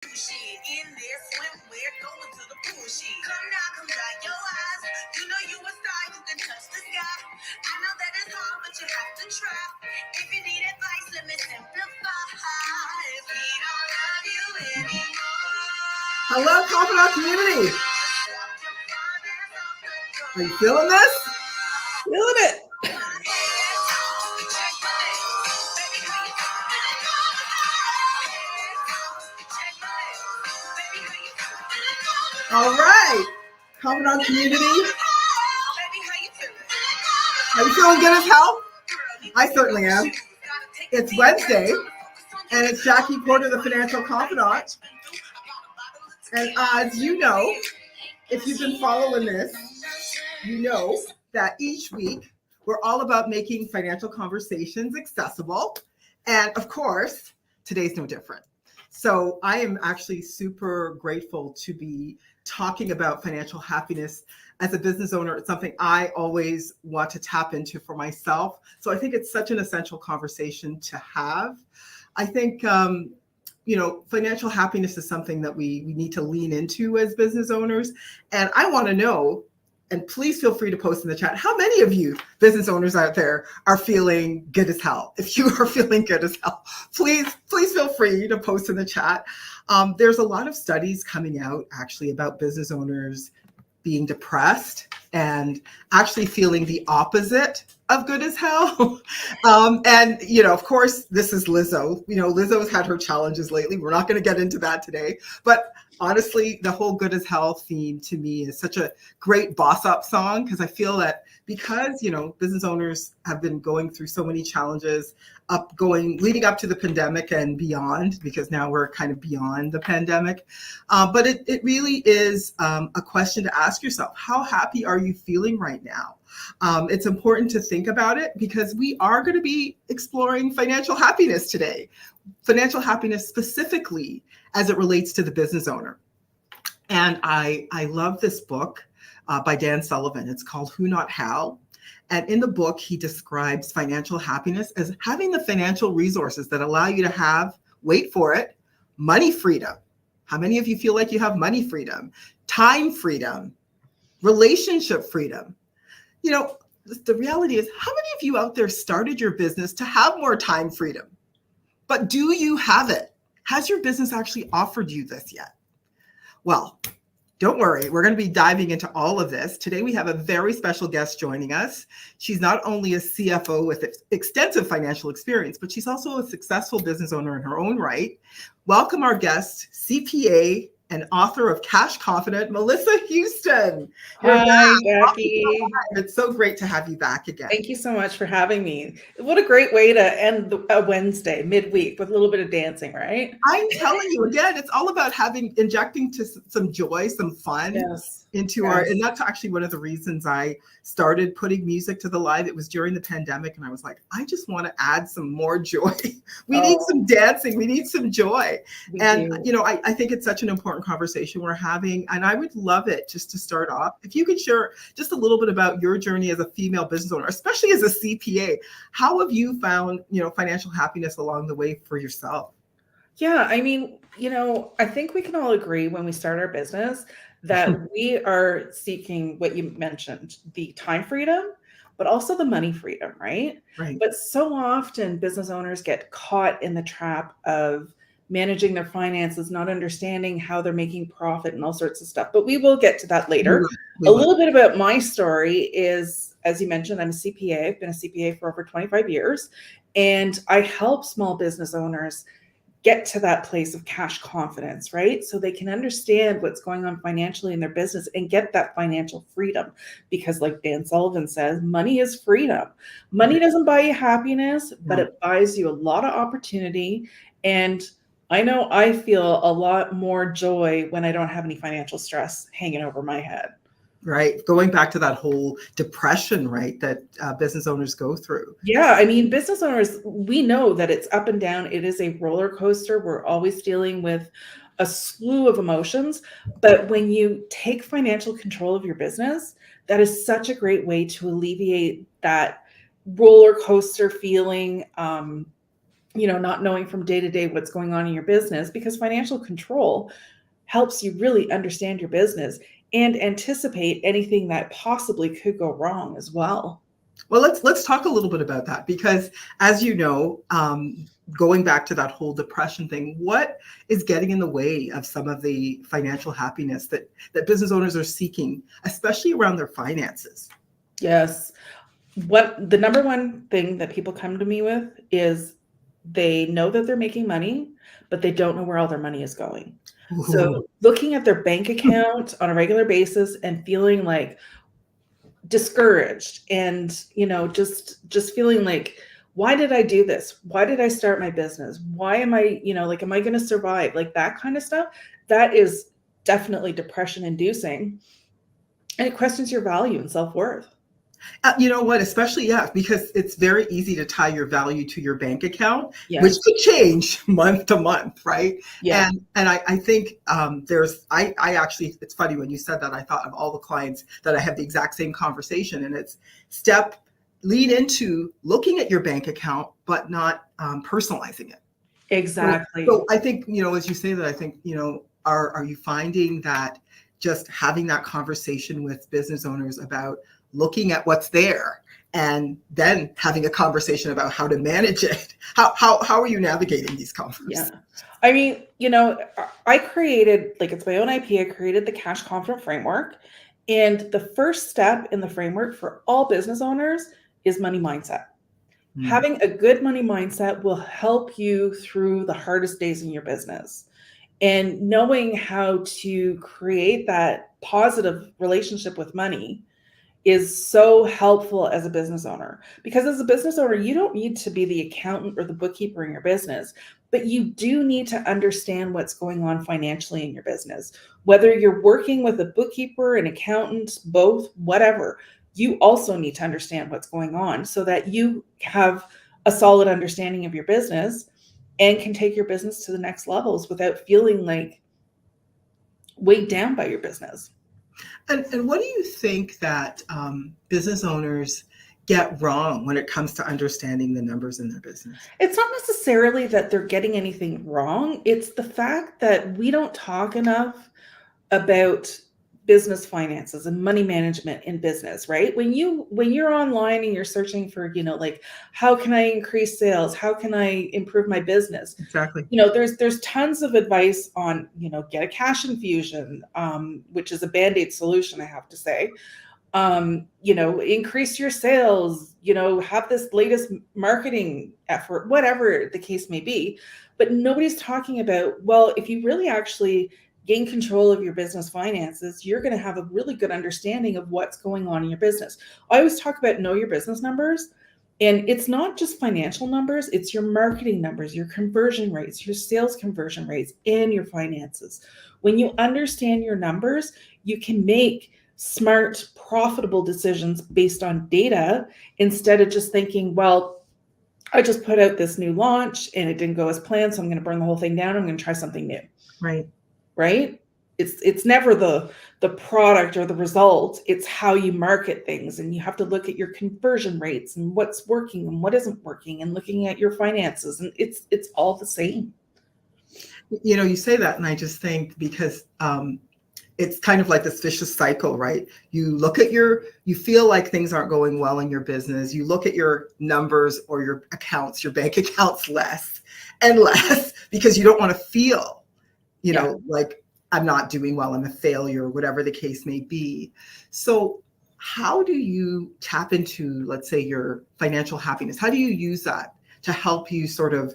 Shit in there, swimwear, going to the pool. Shit, come now, come dry your eyes. You know you a star, you can touch the sky. I know that it's hard, but you have to try. If you need advice, let me simplify. We don't love you anymore. Hello, Confidant community. Are you feeling this? Feeling it. All right, Confidant community. Are you feeling good as hell? I certainly am. It's Wednesday, and it's Jackie Porter, the Financial Confidant. And as you know, if you've been following this, you know that each week we're all about making financial conversations accessible. And of course, today's no different. So I am actually super grateful to be talking about financial happiness as a business owner. It's something I always want to tap into for myself. So I think it's such an essential conversation to have. I think, financial happiness is something that we need to lean into as business owners. And I want to know, and please feel free to post in the chat, how many of you business owners out there are feeling good as hell? If you are feeling good as hell, please feel free to post in the chat. There's a lot of studies coming out actually about business owners being depressed and actually feeling the opposite of good as hell. And, of course, this is Lizzo. Lizzo's had her challenges lately. We're not going to get into that today. But honestly, the whole good as hell theme to me is such a great boss up song, because I feel that because, business owners have been going through so many challenges leading up to the pandemic and beyond, because now we're kind of beyond the pandemic. But it really is a question to ask yourself. How happy are you feeling right now? It's important to think about it, because we are going to be exploring financial happiness today. Financial happiness specifically as it relates to the business owner. And I love this book by Dan Sullivan. It's called Who Not How. And in the book, he describes financial happiness as having the financial resources that allow you to have, wait for it, money freedom. How many of you feel like you have money freedom, time freedom, relationship freedom? The reality is, how many of you out there started your business to have more time freedom? But do you have it? Has your business actually offered you this yet? Well, don't worry. We're going to be diving into all of this. Today, we have a very special guest joining us. She's not only a CFO with extensive financial experience, but she's also a successful business owner in her own right. Welcome our guest, CPA and author of Cash Confident, Melissa Houston. Hi, Jackie. It's so great to have you back again. Thank you so much for having me. What a great way to end a Wednesday midweek with a little bit of dancing, right? I'm telling you, again, it's all about injecting some joy, some fun into our, and that's actually one of the reasons I started putting music to the live. It was during the pandemic, and I was like, I just want to add some more joy. We need some dancing. We need some joy. I think it's such an important conversation we're having, and I would love it just to start off, if you could share just a little bit about your journey as a female business owner, especially as a CPA. How have you found, financial happiness along the way for yourself? Yeah, I mean, I think we can all agree when we start our business that we are seeking what you mentioned, the time freedom, but also the money freedom, right? But so often business owners get caught in the trap of managing their finances, not understanding how they're making profit and all sorts of stuff. But we will get to that later. A little bit about my story is, as you mentioned, I'm a CPA. I've been a CPA for over 25 years, and I help small business owners get to that place of cash confidence, right? So they can understand what's going on financially in their business and get that financial freedom. Because like Dan Sullivan says, money is freedom. Money doesn't buy you happiness, but it buys you a lot of opportunity. And I know I feel a lot more joy when I don't have any financial stress hanging over my head. Right. Going back to that whole depression, right, that business owners go through. Yeah. I mean, business owners, we know that it's up and down. It is a roller coaster. We're always dealing with a slew of emotions. But when you take financial control of your business, that is such a great way to alleviate that roller coaster feeling. not knowing from day to day what's going on in your business, because financial control helps you really understand your business and anticipate anything that possibly could go wrong as well. Well, let's talk a little bit about that, because as you know, going back to that whole depression thing, what is getting in the way of some of the financial happiness that business owners are seeking, especially around their finances? Yes. What the number one thing that people come to me with is they know that they're making money, but they don't know where all their money is going. Ooh. So looking at their bank account on a regular basis and feeling like discouraged, and just feeling like, why did I do this? Why did I start my business? Why am I, like, am I going to survive? Like that kind of stuff. That is definitely depression inducing, and it questions your value and self-worth. You know what? Especially, yeah, because it's very easy to tie your value to your bank account, which Yes. could change month to month, right? Yeah. And I think I actually, it's funny when you said that, I thought of all the clients that I have the exact same conversation, and it's lead into looking at your bank account, but not personalizing it. So Exactly. I think, as you say that, I think, are you finding that just having that conversation with business owners about looking at what's there and then having a conversation about how to manage it? How are you navigating these conversations? Yeah. I mean, I created, like, it's my own IP. I created the Cash Confident Framework. And the first step in the framework for all business owners is money mindset. Hmm. Having a good money mindset will help you through the hardest days in your business. And knowing how to create that positive relationship with money is so helpful as a business owner, because as a business owner, you don't need to be the accountant or the bookkeeper in your business, but you do need to understand what's going on financially in your business. Whether you're working with a bookkeeper, an accountant, both, whatever, you also need to understand what's going on so that you have a solid understanding of your business and can take your business to the next levels without feeling like weighed down by your business. And what do you think that business owners get wrong when it comes to understanding the numbers in their business? It's not necessarily that they're getting anything wrong. It's the fact that we don't talk enough about business finances and money management in business, right? When you're online and you're searching for, like, how can I increase sales? How can I improve my business? Exactly. There's tons of advice on, get a cash infusion, which is a band-aid solution, I have to say. Increase your sales, have this latest marketing effort, whatever the case may be. But nobody's talking about, well, if you really actually gain control of your business finances, you're going to have a really good understanding of what's going on in your business. I always talk about know your business numbers. And it's not just financial numbers, it's your marketing numbers, your conversion rates, your sales conversion rates, and your finances. When you understand your numbers, you can make smart, profitable decisions based on data instead of just thinking, well, I just put out this new launch and it didn't go as planned, so I'm going to burn the whole thing down. I'm going to try something new. Right. Right? It's never the product or the result. It's how you market things, and you have to look at your conversion rates and what's working and what isn't working, and looking at your finances, and it's all the same. You say that, and I just think, because it's kind of like this vicious cycle, right? You feel like things aren't going well in your business. You look at your numbers or your accounts, your bank accounts, less and less, because you don't want to feel, Yeah. like, I'm not doing well, I'm a failure, whatever the case may be. So how do you tap into, let's say, your financial happiness? How do you use that to help you sort of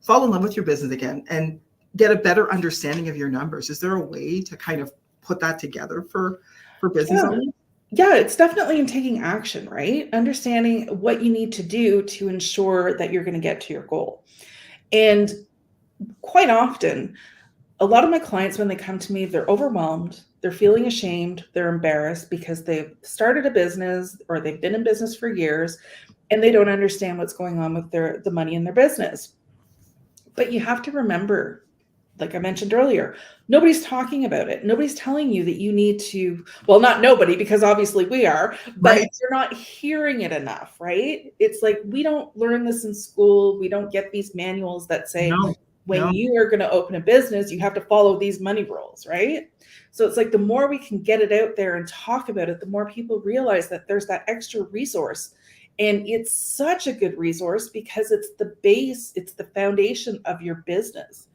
fall in love with your business again and get a better understanding of your numbers? Is there a way to kind of put that together for business Yeah. owners? Yeah, it's definitely in taking action, right? Understanding what you need to do to ensure that you're going to get to your goal. And quite often, a lot of my clients, when they come to me, they're overwhelmed, they're feeling ashamed, they're embarrassed because they've started a business or they've been in business for years, and they don't understand what's going on with the money in their business. But you have to remember, like I mentioned earlier, nobody's talking about it. Nobody's telling you that you need to, well, not nobody, because obviously we are, but Right. you're not hearing it enough, right? It's like we don't learn this in school. We don't get these manuals that say No, when no. you are going to open a business, you have to follow these money rules, right? So it's like the more we can get it out there and talk about it, the more people realize that there's that extra resource. And it's such a good resource because it's the base, it's the foundation of your business.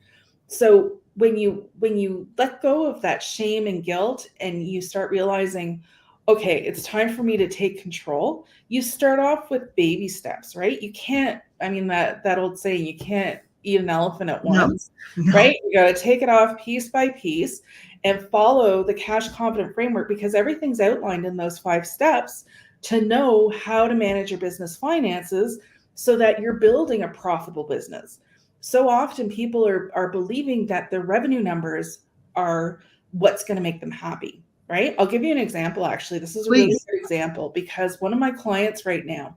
So when you let go of that shame and guilt and you start realizing, okay, it's time for me to take control, you start off with baby steps, right? You can't, I mean, that old saying, you can't eat an elephant at No, once, no. right? You got to take it off piece by piece and follow the cash confident framework, because everything's outlined in those 5 steps to know how to manage your business finances so that you're building a profitable business. So often people are believing that their revenue numbers are what's going to make them happy, right? I'll give you an example. Actually, this is a really Please. good example, because one of my clients right now,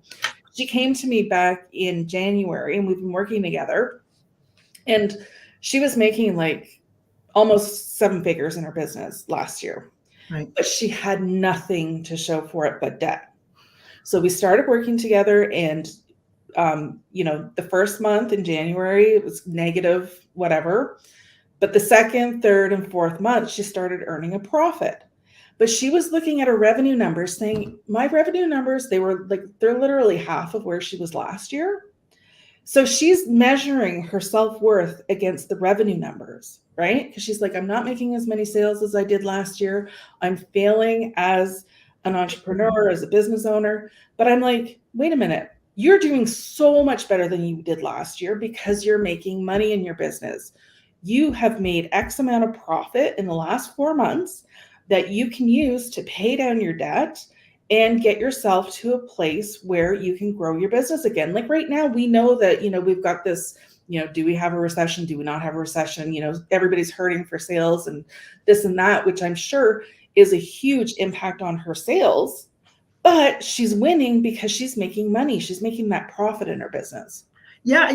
she came to me back in January and we've been working together, and she was making like almost 7 figures in her business last year, Right. but she had nothing to show for it but debt. So we started working together, and the first month in January, it was negative, whatever. But the second, third, and fourth month, she started earning a profit. But she was looking at her revenue numbers saying, my revenue numbers, they're literally half of where she was last year. So she's measuring her self-worth against the revenue numbers, right? Because she's like, I'm not making as many sales as I did last year. I'm failing as an entrepreneur, as a business owner. But I'm like, wait a minute. You're doing so much better than you did last year because you're making money in your business. You have made X amount of profit in the last 4 months that you can use to pay down your debt and get yourself to a place where you can grow your business again. Like right now, we know that, we've got this, do we have a recession? Do we not have a recession? Everybody's hurting for sales and this and that, which I'm sure is a huge impact on her sales, but she's winning because she's making money. She's making that profit in her business. Yeah,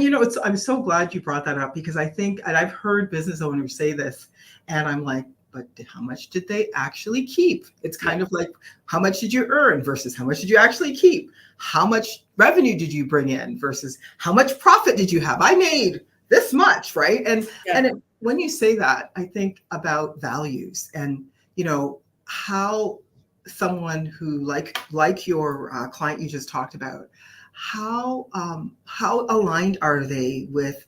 I'm so glad you brought that up, because I think, and I've heard business owners say this, and I'm like, but how much did they actually keep? It's kind of like, how much did you earn versus how much did you actually keep? How much revenue did you bring in versus how much profit did you have? I made this much, right? When you say that, I think about values and, how someone who like your client you just talked about, how aligned are they with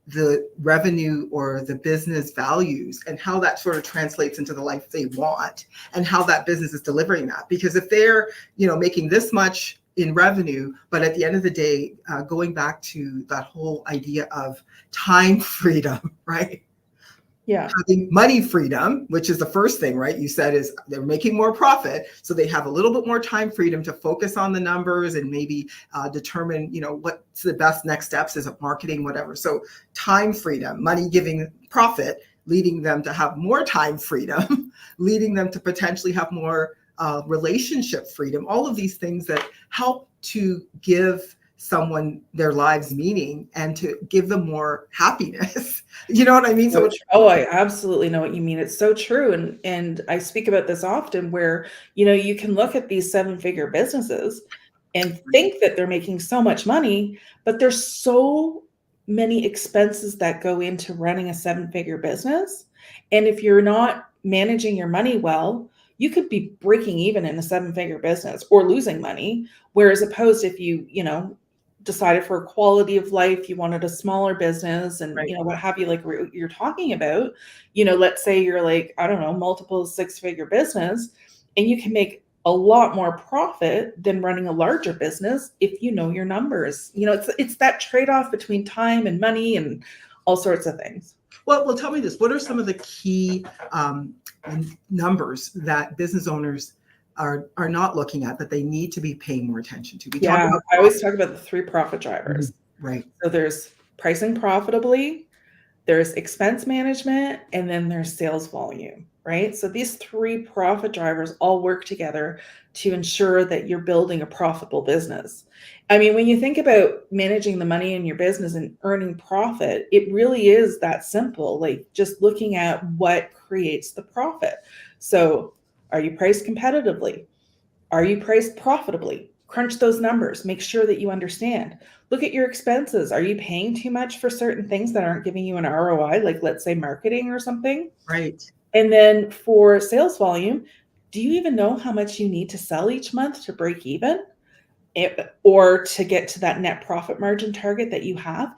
the revenue or the business values, and how that sort of translates into the life they want, and how that business is delivering that? Because if they're making this much in revenue, but at the end of the day, going back to that whole idea of time freedom, right? Yeah. Having money freedom, which is the first thing, right? You said is they're making more profit, so they have a little bit more time freedom to focus on the numbers and maybe determine, what's the best next steps, is it marketing, whatever. So time freedom, money giving profit, leading them to have more time freedom, leading them to potentially have more relationship freedom. All of these things that help to give someone their lives meaning and to give them more happiness. You know what I mean? So I absolutely know what you mean. It's so true. And I speak about this often where, you can look at these 7-figure businesses and think that they're making so much money, but there's so many expenses that go into running a 7-figure business. And if you're not managing your money well, you could be breaking even in a 7-figure business or losing money. Whereas opposed if you decided for quality of life, you wanted a smaller business and, right. what have you, like you're talking about, let's say you're like, I don't know, multiple 6-figure business, and you can make a lot more profit than running a larger business if you know your numbers. It's that trade-off between time and money and all sorts of things. Well, tell me this. What are some of the key numbers that business owners are not looking at that they need to be paying more attention to? I always talk about the 3 profit drivers. Mm-hmm. Right. So there's pricing profitably, there's expense management, and then there's sales volume, right? So these 3 profit drivers all work together to ensure that you're building a profitable business. I mean, when you think about managing the money in your business and earning profit, it really is that simple. Like just looking at what creates the profit. So, are you priced competitively? Are you priced profitably? Crunch those numbers. Make sure that you understand. Look at your expenses. Are you paying too much for certain things that aren't giving you an ROI, like let's say marketing or something? Right. And then for sales volume, do you even know how much you need to sell each month to break even? Or to get to that net profit margin target that you have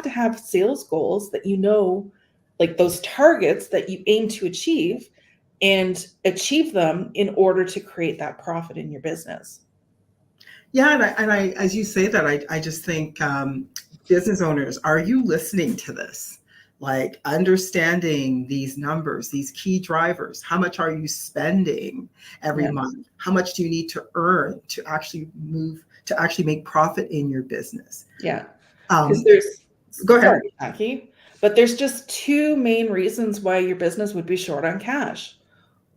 to have sales goals that you know, like those targets that you aim to achieve and achieve them in order to create that profit in your business. Yeah, and I, as you say that, I just think business owners, are you listening to this? Like understanding these numbers, these key drivers. How much are you spending every Yeah. month? How much do you need to earn to actually make profit in your business? Yeah. Because Um, there's, Go ahead. sorry, Jackie, but there's just two main reasons why your business would be short on cash.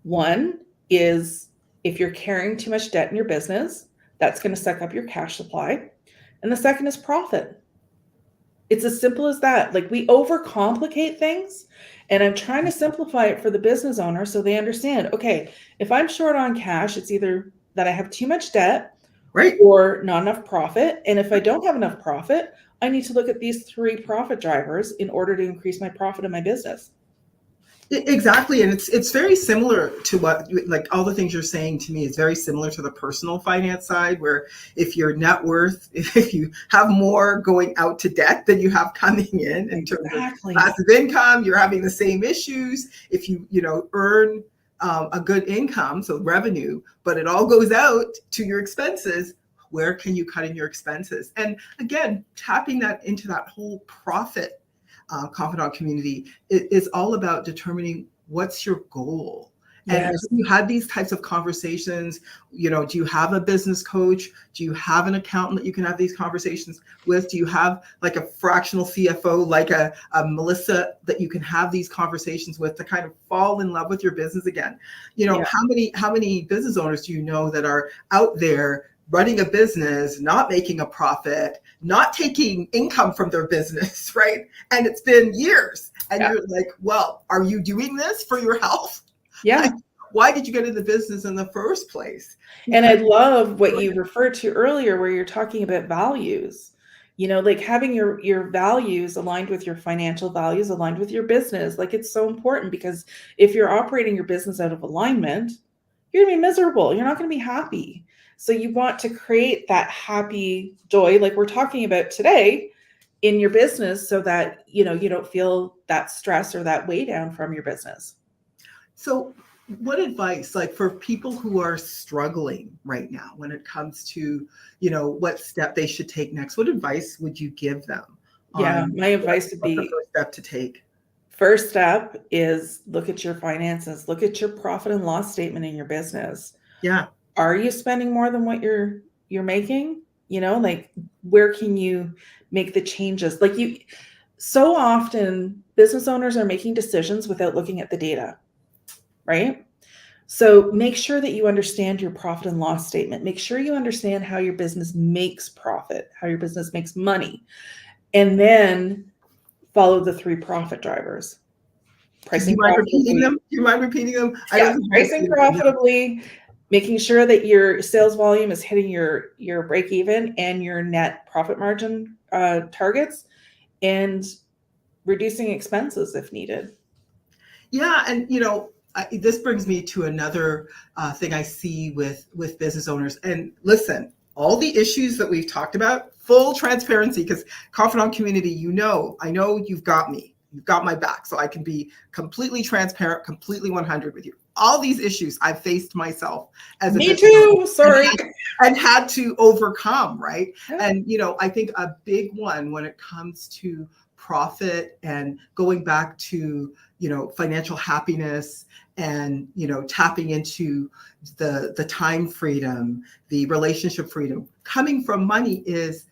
One is if you're carrying too much debt in your business, that's going to suck up your cash supply. And the second is profit. It's as simple as that. Like we overcomplicate things, and I'm trying to simplify it for the business owner so they understand, okay, if I'm short on cash, it's either that I have too much debt Right. or not enough profit. And if I don't have enough profit, I need to look at these three profit drivers in order to increase my profit in my business. Exactly, and it's very similar to what, like all the things you're saying to me is very similar to the personal finance side, where if your net worth, if you have more going out to debt than you have coming in terms of Exactly. passive income, you're having the same issues. If you know earn a good income, so revenue, but it all goes out to your expenses, where can you cut in your expenses? And again, tapping that into that whole profit confidant community is all about determining what's your goal. And have Yes. you had these types of conversations? You know, do you have a business coach? Do you have an accountant that you can have these conversations with? Do you have like a fractional CFO, like a Melissa, that you can have these conversations with to kind of fall in love with your business again? You know, Yeah. how many business owners do you know that are out there running a business, not making a profit, not taking income from their business, right? And it's been years. And Yeah. you're like, well, are you doing this for your health? Yeah. Like, why did you get into business in the first place? And I Because love what you referred to earlier, where you're talking about values. You know, like having your values aligned with your financial values, aligned with your business. Like it's so important because if you're operating your business out of alignment, you're gonna be miserable. You're not gonna be happy. So you want to create that happy joy, like we're talking about today, in your business, so that you know you don't feel that stress or that weigh down from your business. so what advice, like for people who are struggling right now when it comes to, you know, what step they should take next, what advice would you give them Yeah, on my advice would what's the be, first step to take? first step is look at your finances, look at your profit and loss statement in your business. Yeah. Are you spending more than what you're making? You know, like where can you make the changes? Like you, so often business owners are making decisions without looking at the data, right? So make sure that you understand your profit and loss statement. Make sure you understand how your business makes profit, how your business makes money, and then follow the three profit drivers. Do you Pricing mind repeating profitably. them? Do you mind repeating them? I Yeah, don't think most pricing people do. Yeah. profitably, making sure that your sales volume is hitting your break even and your net profit margin targets, and reducing expenses if needed. Yeah, and you know, this brings me to another thing I see with business owners. And listen, all the issues that we've talked about, full transparency, because confidant community, you know, I know you've got me, you've got my back, so I can be completely transparent, completely 100 with you. All these issues I've faced myself as a Me business owner too. Sorry. and had to overcome, right? Yeah. And you know, I think a big one when it comes to profit and going back to, you know, financial happiness and, you know, tapping into the time freedom, the relationship freedom coming from money is,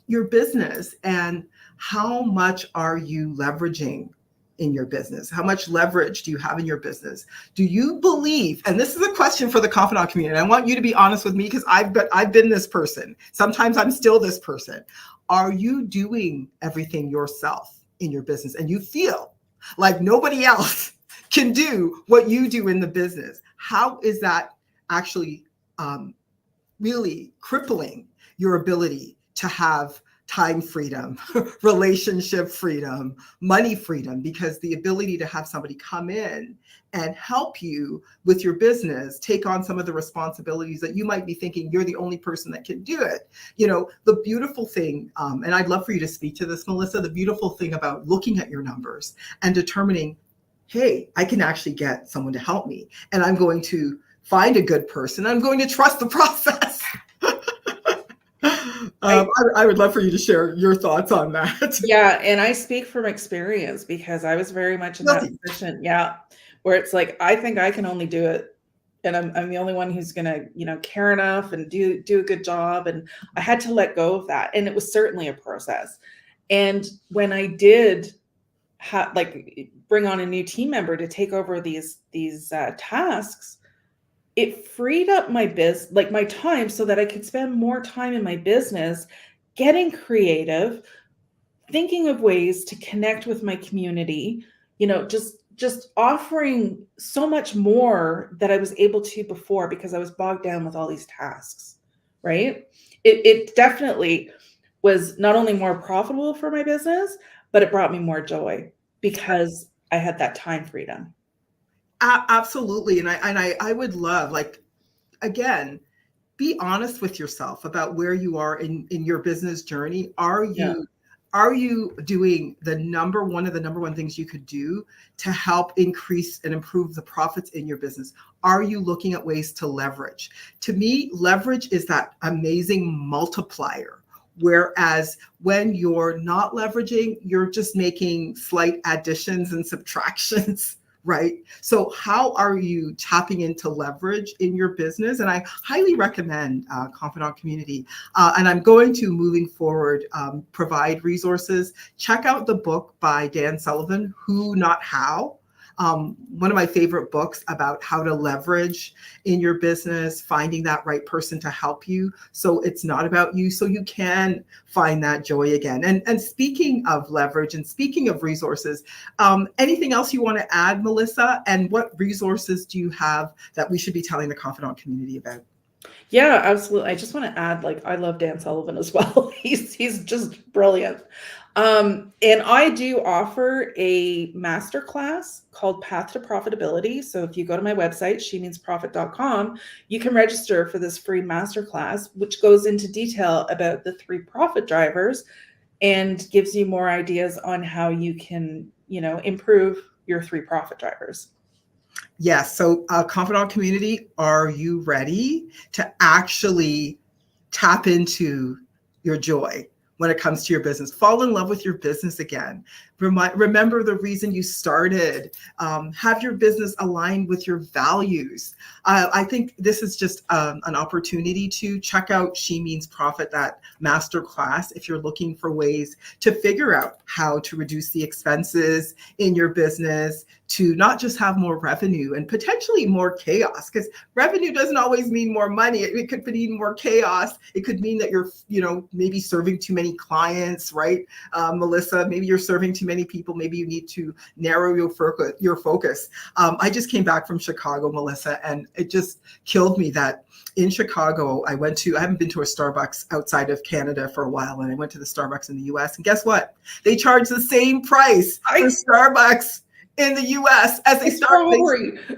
your business, and how much are you leveraging in your business? How much leverage do you have in your business? Do you believe, and this is a question for the confidant community, I want you to be honest with me because I've been this person. Sometimes I'm still this person. Are you doing everything yourself in your business and you feel like nobody else can do what you do in the business? How is that actually really crippling your ability to have time freedom, relationship freedom, money freedom? Because the ability to have somebody come in and help you with your business, take on some of the responsibilities that you might be thinking you're the only person that can do it. You know, the beautiful thing, and I'd love for you to speak to this, Melissa, the beautiful thing about looking at your numbers and determining, hey, I can actually get someone to help me, and I'm going to find a good person. I'm going to trust the process. I would love for you to share your thoughts on that. Yeah, and I speak from experience because I was very much in that position. Yeah, where it's like I think I can only do it, and I'm the only one who's gonna care enough and do a good job. And I had to let go of that, and it was certainly a process. And when I did bring on a new team member to take over these tasks, it freed up my my time so that I could spend more time in my business, getting creative, thinking of ways to connect with my community, just offering so much more that I was able to before because I was bogged down with all these tasks, right? It definitely was not only more profitable for my business, but it brought me more joy because I had that time freedom. Absolutely. And I would love, like, again, be honest with yourself about where you are in your business journey. Are you doing one of the number one things you could do to help increase and improve the profits in your business? Are you looking at ways to leverage? To me, leverage is that amazing multiplier. Whereas when you're not leveraging, you're just making slight additions and subtractions, right? So how are you tapping into leverage in your business? And I highly recommend Confidant Community. And I'm going to, moving forward, provide resources. Check out the book by Dan Sullivan, Who Not How. One of my favorite books about how to leverage in your business, finding that right person to help you. So it's not about you, so you can find that joy again. And speaking of leverage and speaking of resources, anything else you want to add, Melissa? And what resources do you have that we should be telling the Confidant community about? Yeah, absolutely. I just want to add, I love Dan Sullivan as well. He's just brilliant. And I do offer a masterclass called Path to Profitability. So if you go to my website, shemeansprofit.com, you can register for this free masterclass, which goes into detail about the 3 profit drivers and gives you more ideas on how you can, improve your 3 profit drivers. Yes. So Confidant community, are you ready to actually tap into your joy when it comes to your business? Fall in love with your business again. Remember the reason you started. Have your business aligned with your values. I think this is just an opportunity to check out She Means Profit, that masterclass, if you're looking for ways to figure out how to reduce the expenses in your business, to not just have more revenue and potentially more chaos, because revenue doesn't always mean more money. It could mean more chaos. It could mean that you're, maybe serving too many clients, right? Melissa, maybe you're serving too many people. Maybe you need to narrow your focus. I just came back from Chicago, Melissa, and it just killed me that in Chicago, I haven't been to a Starbucks outside of Canada for a while, and I went to the Starbucks in the US, and guess what? They charge the same price for Starbucks in the US as they start.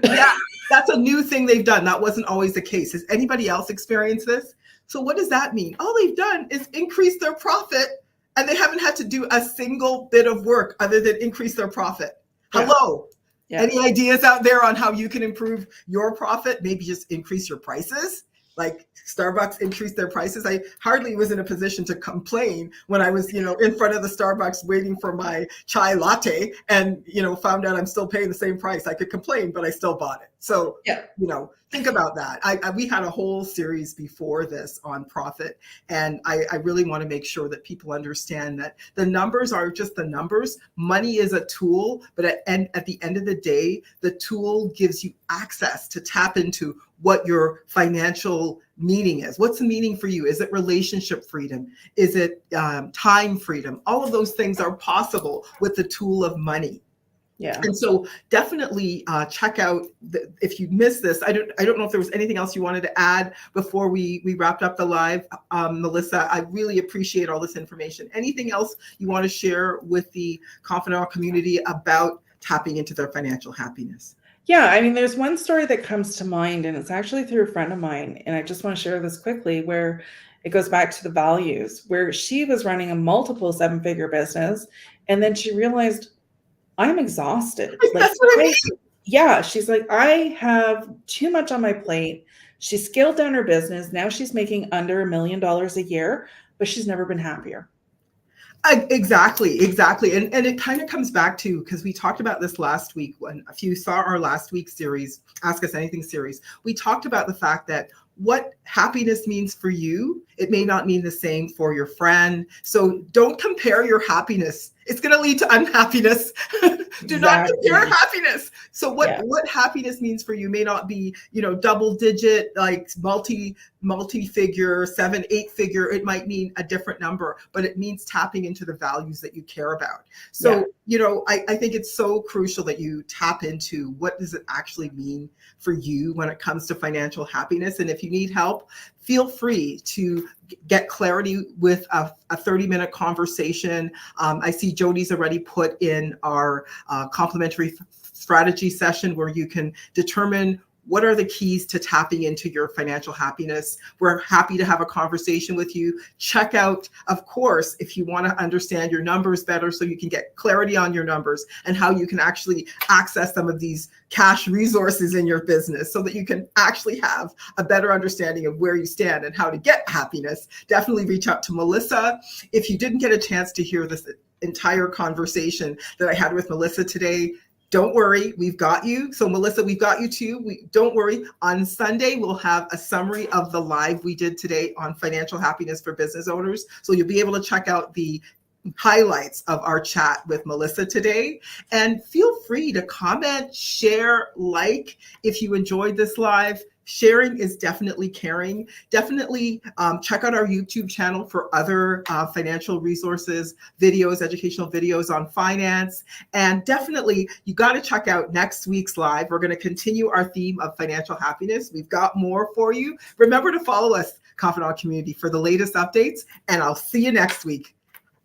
Yeah, that's a new thing they've done. That wasn't always the case. Has anybody else experienced this? So what does that mean? All they've done is increase their profit, and they haven't had to do a single bit of work other than increase their profit. Yeah. Hello. Yeah. Any ideas out there on how you can improve your profit? Maybe just increase your prices. Like Starbucks increased their prices. I hardly was in a position to complain when I was, in front of the Starbucks waiting for my chai latte and, found out I'm still paying the same price. I could complain, but I still bought it. So, yeah, Think about that. We had a whole series before this on profit, and I really want to make sure that people understand that the numbers are just the numbers. Money is a tool, but at the end of the day, the tool gives you access to tap into what your financial meaning is. What's the meaning for you? Is it relationship freedom? Is it time freedom? All of those things are possible with the tool of money. Yeah. And so definitely check out if you missed this. I don't know if there was anything else you wanted to add before we wrapped up the live, Melissa. I really appreciate all this information. Anything else you want to share with the Confidant community about tapping into their financial happiness? Yeah, I mean, there's one story that comes to mind, and it's actually through a friend of mine. And I just want to share this quickly, where it goes back to the values, where she was running a multiple 7-figure business. And then she realized, I'm exhausted. Like, That's what I mean. yeah, she's like, I have too much on my plate. She scaled down her business. Now she's making under $1 million a year, but she's never been happier. Exactly. And it kind of comes back to, because we talked about this last week, when if you saw our last week's series, Ask Us Anything series, we talked about the fact that what happiness means for you, it may not mean the same for your friend. So don't compare your happiness. It's going to lead to unhappiness. Do not compare happiness. So what happiness means for you may not be, double digit, like multi-figure, 7, 8-figure. It might mean a different number, but it means tapping into the values that you care about. So, I think it's so crucial that you tap into what does it actually mean for you when it comes to financial happiness. And if you need help, feel free to get clarity with a 30-minute conversation. I see Jody's already put in our complimentary strategy session where you can determine what are the keys to tapping into your financial happiness. We're happy to have a conversation with you. Check out, of course, if you want to understand your numbers better so you can get clarity on your numbers and how you can actually access some of these cash resources in your business so that you can actually have a better understanding of where you stand and how to get happiness. Definitely reach out to Melissa. If you didn't get a chance to hear this entire conversation that I had with Melissa today, don't worry, we've got you. So Melissa, we've got you too. Don't worry. On Sunday, we'll have a summary of the live we did today on financial happiness for business owners. So you'll be able to check out the highlights of our chat with Melissa today. And feel free to comment, share, like if you enjoyed this live. Sharing is definitely caring. Definitely check out our YouTube channel for other financial resources, videos, educational videos on finance. And definitely, you got to check out next week's live. We're going to continue our theme of financial happiness. We've got more for you. Remember to follow us, Confidant Community, for the latest updates. And I'll see you next week.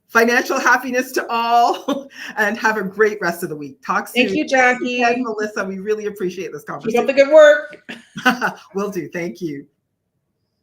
Financial happiness to all, and have a great rest of the week. Talk soon. Thank you, Jackie. And Melissa, we really appreciate this conversation. Keep up the good work. Will do. Thank you.